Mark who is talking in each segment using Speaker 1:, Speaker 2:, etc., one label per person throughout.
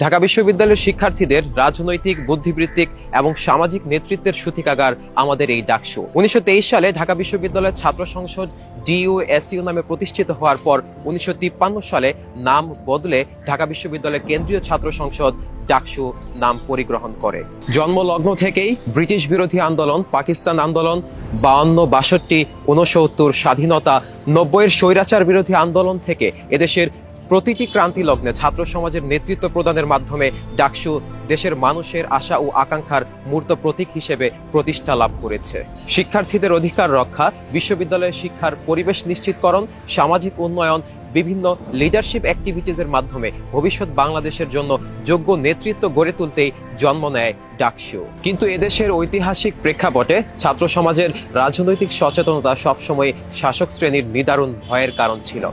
Speaker 1: ঢাকা বিশ্ববিদ্যালয়ের শিক্ষার্থীদের রাজনৈতিক, বুদ্ধিবৃত্তিক এবং সামাজিক নেতৃত্বের সূতিকাগার আমাদের এই ডাকসু। 1923 সালে ঢাকা বিশ্ববিদ্যালয়ের ছাত্র সংসদ DUSU নামে প্রতিষ্ঠিত হওয়ার পর 1953 সালে নাম বদলে ঢাকা বিশ্ববিদ্যালয়ের কেন্দ্রীয় ছাত্র সংসদ ডাকসু নাম পরিগ্রহণ করে। জন্মলগ্ন থেকেই ব্রিটিশ বিরোধী আন্দোলন, পাকিস্তান আন্দোলন, 52, 62, 69, স্বাধীনতা, 90-এর স্বৈরাচার বিরোধী আন্দোলন থেকে এদেশের প্রতিটি ক্রান্তি লগ্নে ছাত্র সমাজের নেতৃত্ব প্রদানের মাধ্যমে ডাকসু দেশের মানুষের আশা ও আকাঙ্ক্ষার মূর্ত প্রতীক হিসেবে প্রতিষ্ঠা লাভ করেছে। শিক্ষার্থীদের অধিকার রক্ষা, বিশ্ববিদ্যালয়ের শিক্ষার পরিবেশ নিশ্চিতকরণ, সামাজিক উন্নয়ন, বিভিন্ন লিডারশিপ অ্যাক্টিভিটিজের মাধ্যমে ভবিষ্যৎ বাংলাদেশের জন্য যোগ্য নেতৃত্ব গড়ে তুলতেই জন্ম নেয় ডাকসু। কিন্তু এদেশের ঐতিহাসিক প্রেক্ষাপটে ছাত্র সমাজের রাজনৈতিক সচেতনতা সবসময় শাসক শ্রেণীর নিদারুণ ভয়ের কারণ ছিল।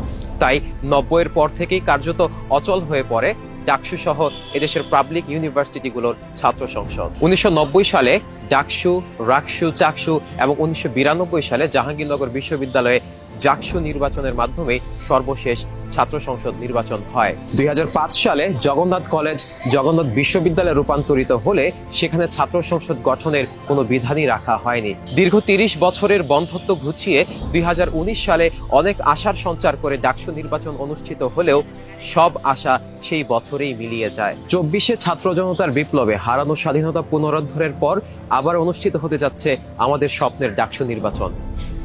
Speaker 1: তাই 90-এর পর থেকেই কার্যত অচল হয়ে পড়ে ডাকসু সহ এদেশের পাবলিক ইউনিভার্সিটিগুলোর ছাত্র সংসদ। 1990 সালে ডাকসু, রাকসু, চাকসু এবং 1992 সালে জাহাঙ্গীরনগর বিশ্ববিদ্যালয়ে জাকসু নির্বাচনের মাধ্যমে সর্বশেষ ছাত্র সংসদ নির্বাচন হয়। 2005 সালে জগন্নাথ কলেজ জগন্নাথ বিশ্ববিদ্যালয়ে রূপান্তরিত হলে সেখানে ছাত্র সংসদ গঠনের কোনো বিধানই রাখা হয়নি। দীর্ঘ 30 বছরের বন্ধত্ব ঘুচিয়ে 2019 সালে অনেক আশার সঞ্চার করে ডাকসু নির্বাচন অনুষ্ঠিত হলেও সব আশা সেই বছরেই মিলিয়ে যায়। 24-এ ছাত্র জনতার বিপ্লবে হারানো স্বাধীনতা পুনরুদ্ধারের পর আবার অনুষ্ঠিত হতে যাচ্ছে আমাদের স্বপ্নের ডাকসু নির্বাচন।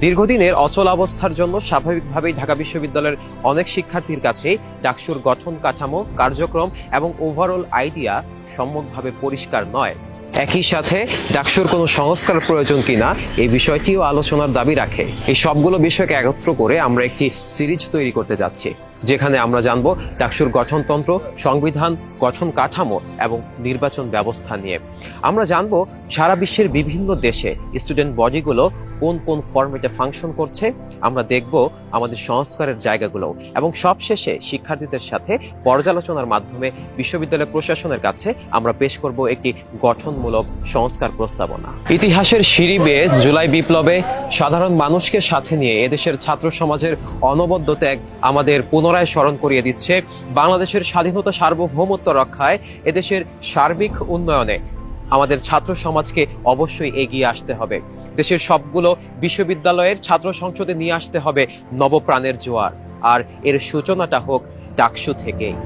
Speaker 1: দীর্ঘদিনের অচল অবস্থার জন্য স্বাভাবিকভাবেই ঢাকা বিশ্ববিদ্যালয়ের অনেক শিক্ষার্থীর কাছে ডাকসুর গঠন কাঠামো, কার্যক্রম এবং ওভারঅল আইডিয়া সম্যকভাবে পরিষ্কার নয়। একই সাথে ডাকসুর কোনো সংস্কার প্রয়োজন কিনা এই বিষয়টিও আলোচনার দাবি রাখে। এই সবগুলো বিষয়কে একত্র করে আমরা একটি সিরিজ তৈরি করতে যাচ্ছি, যেখানে আমরা জানবো ডাকসুর গঠনতন্ত্র, সংবিধান, গঠন কাঠামো এবং নির্বাচন ব্যবস্থা নিয়ে। আমরা জানবো সারা বিশ্বের বিভিন্ন দেশে স্টুডেন্ট বডিগুলো কোন কোন ফরম্যাটে ফাংশন করছে। আমরা দেখব আমাদের সংস্কারের জায়গাগুলো এবং সবশেষে শিক্ষার্থীদের সাথে পর্যালোচনার মাধ্যমে বিশ্ববিদ্যালয় প্রশাসনের কাছে আমরা পেশ করব একটি গঠনমূলক সংস্কার প্রস্তাবনা। ইতিহাসের সিঁড়ি বেয়ে জুলাই বিপ্লবে সাধারণ মানুষকে সাথে নিয়ে এদেশের ছাত্র সমাজের অনবদ্য ত্যাগ আমাদের পুনরায় স্মরণ করিয়ে দিচ্ছে বাংলাদেশের স্বাধীনতা, সার্বভৌমত্ব রক্ষায়, এদেশের সার্বিক উন্নয়নে আমাদের ছাত্র সমাজকে অবশ্যই এগিয়ে আসতে হবে। দেশের সবগুলো বিশ্ববিদ্যালয়ের ছাত্র সংসদে নিয়ে আসতে হবে নবপ্রাণের জোয়ার, আর এর সূচনাটা হোক ডাকসু থেকেই।